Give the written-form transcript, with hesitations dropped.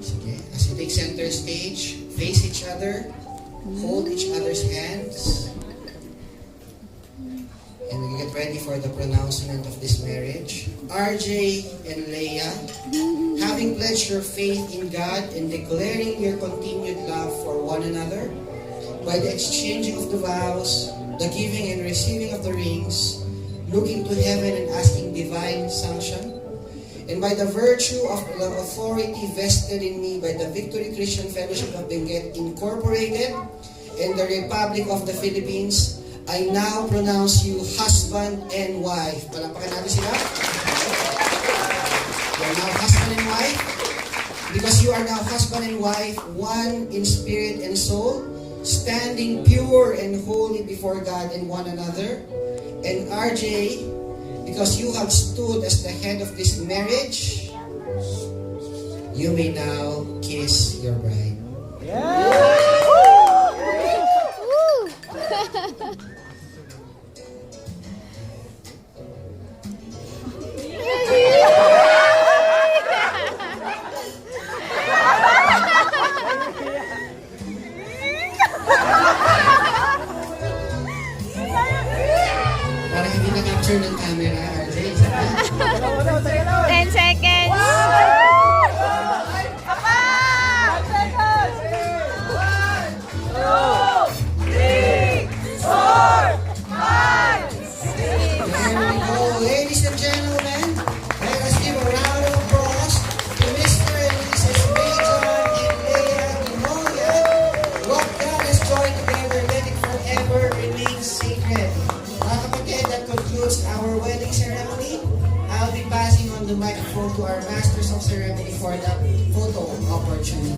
Sige. As you take center stage, face each other, hold each other's hands, and we get ready for the pronouncement of this marriage. RJ and Leah, having pledged your faith in God and declaring your continued love for one another, by the exchanging of the vows, the giving and receiving of the rings, looking to heaven and asking divine sanction, and by the virtue of the authority vested in me by the Victory Christian Fellowship of Benguet Incorporated and the Republic of the Philippines, I now pronounce you husband and wife. Palakpakan natin sila. You are now husband and wife. Because you are now husband and wife, one in spirit and soul, standing pure and holy before God and one another. And RJ, because you have stood as the head of this marriage, you may now kiss your bride. Yeah! Parang hindi na-capture ng camera, RJ. 10 seconds. There we go. Ladies and gentlemen, let us give a round of applause to Mr. and Mrs. Major and Leah Timoya. What God has joined together, let it forever remain sacred. Mga kapatid, that concludes our wedding ceremony. I'll be passing on the microphone to our masters of ceremony for the photo opportunity.